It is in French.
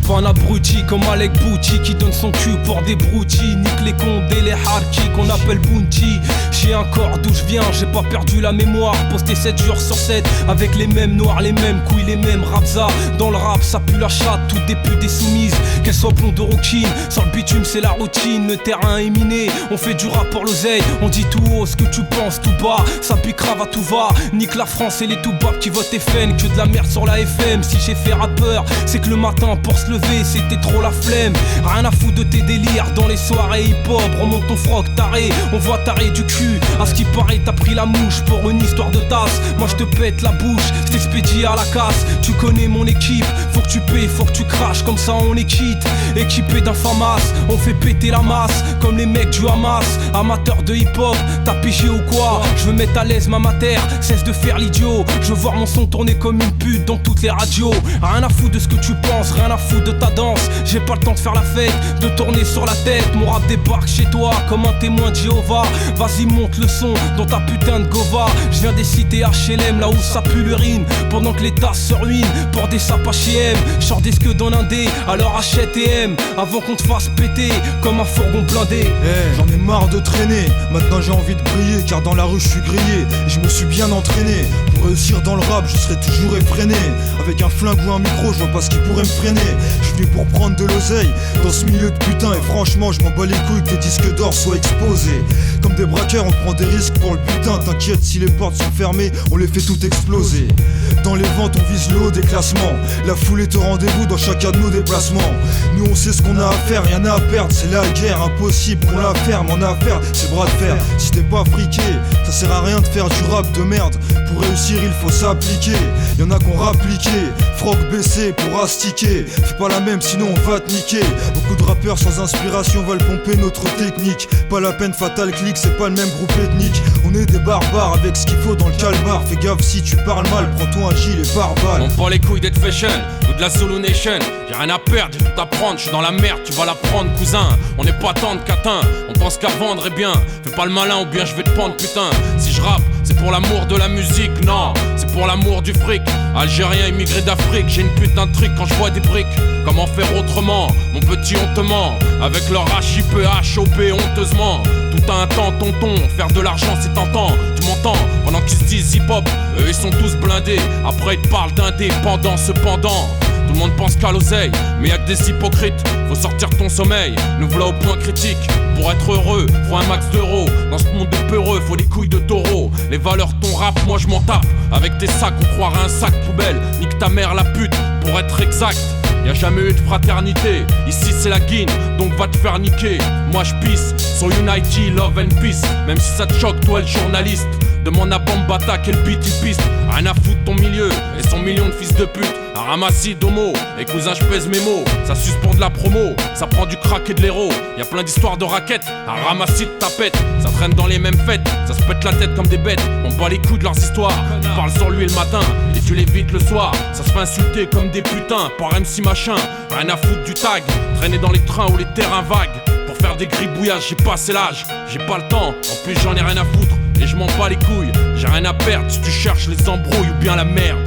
pas un abruti comme Alec Bouti qui donne son cul pour des broutilles. Nique les condés, les harkis qu'on appelle bounty. J'ai un corps d'où je viens, j'ai pas perdu la mémoire. Posté 7 jours sur 7 avec les mêmes noirs, les mêmes couilles, les mêmes rapsa. Dans le rap ça pue la chatte, tout dépue des soumises. Qu'elles soient blondes ou roquines, sur le bitume c'est la routine. Le terrain est miné, on fait du rap pour l'oseille. On dit tout haut ce que tu penses tout bas. Ça pique grave à tout va. Nique la France et les tout bas qui votent FN. Que de la merde sur la FM. Si j'ai fait rappeur, c'est que le matin pour se lever c'était trop la flemme. Rien à foutre de tes délires dans les soirées hip-hop. Remonte ton froc taré, on voit taré du cul. À ce qui paraît t'as pris la mouche pour une histoire de tasse. Moi je te pète la bouche, je t'expédie à la casse. Tu connais mon équipe, faut que tu payes, faut que tu craches. Comme ça on est quitte, équipé d'un famas. On fait péter la masse, comme les mecs du Hamas. Amateur de hip-hop, t'as pigé ou quoi? Je veux mettre à l'aise ma mater, cesse de faire l'idiot. Je veux voir mon son tourner comme une pute dans toutes les radios. Rien à foutre de ce que tu penses, rien à foutre de ta danse. J'ai pas le temps de faire la fête, de tourner sur la tête. Mon rap débarque chez toi comme un témoin de Jéhovah. Vas-y monte le son dans ta putain de gova. Je viens des cités HLM, là où ça pue l'urine. Pendant que les tasses se ruinent pour des sapes H&M. J'sors des squeux dans l'indé, alors achète et aime. Avant qu'on te fasse péter comme un fourgon blindé. J'en ai marre de traîner, maintenant j'ai envie de briller. Car dans la rue je suis grillé et je me suis bien entraîné. Pour réussir dans le rap je serai toujours effréné. Avec un flingue ou un micro je vois pas ce qui pourrait me freiner. Je suis venu pour prendre de l'oseille dans ce milieu de putain. Et franchement je m'en bats les couilles que tes disques d'or soient exposés. Comme des braqueurs on prend des risques pour le putain. T'inquiète si les portes sont fermées on les fait tout exploser. Dans les ventes on vise le haut des classements. La foule est au rendez-vous dans chacun de nos déplacements. Nous on sait ce qu'on a à faire, rien à perdre. C'est la guerre, impossible qu'on la ferme. En affaire, c'est bras de fer. Si t'es pas friqué, ça sert à rien de faire du rap de merde. Pour réussir il faut s'appliquer. Y'en a qu'on rappliqué, froc baissé pour astiquer. Fais pas la même sinon on va te niquer. Beaucoup de rappeurs sans inspiration veulent pomper notre technique. Pas la peine, Fatal Click, c'est pas le même groupe ethnique. On est des barbares avec ce qu'il faut dans le calbar. Fais gaffe si tu parles mal, prends-toi un gilet pare-balles. On prend les couilles d'être fashion ou de la solo nation. J'ai rien à perdre, j'ai tout à prendre. Je suis dans la merde, tu vas la prendre cousin. On n'est pas tant de catins, on pense qu'à vendre est bien. Fais pas le malin ou bien je vais te pendre putain. Si je rappe, c'est pour l'amour de la musique, non, c'est pour l'amour du fric. Algérien immigré d'Afrique, j'ai une putain de truc quand je vois des briques. Comment faire autrement, mon petit hontement. Avec leur HIP, HOP honteusement. Tout a un temps tonton, faire de l'argent c'est tentant. Tu m'entends, pendant qu'ils se disent hip-hop, eux ils sont tous blindés. Après ils te parlent d'indépendant cependant. Tout le monde pense qu'à l'oseille, mais y'a que des hypocrites. Faut sortir ton sommeil, nous voilà au point critique. Pour être heureux, faut un max d'euros. Dans ce monde de peureux, faut des couilles de taureau. Les valeurs ton rap, moi je m'en tape. Avec tes sacs, on croirait un sac poubelle. Nique ta mère la pute, pour être exact. Y'a jamais eu de fraternité, ici c'est la guine, donc va te faire niquer. Moi je pisse, sur Unity, love and peace. Même si ça te choque, toi le journaliste. Demande à Bambata quel beat il piste. Rien à foutre ton milieu et son million de fils de pute. Un ramassis d'homo, et cousin je pèse mes mots. Ça suce pour de la promo, ça prend du crack et de l'héros. Y'a plein d'histoires de raquettes, un ramassis de tapettes. Ça traîne dans les mêmes fêtes, ça se pète la tête comme des bêtes. On bat les couilles de leurs histoires, on parle sur lui le matin et tu l'évites le soir. Ça se fait insulter comme des putains par MC machin. Rien à foutre du tag, traîner dans les trains ou les terrains vagues. Pour faire des gribouillages, j'ai passé l'âge, j'ai pas le temps, en plus j'en ai rien à foutre. Et je m'en bats les couilles, j'ai rien à perdre si tu cherches les embrouilles ou bien la merde.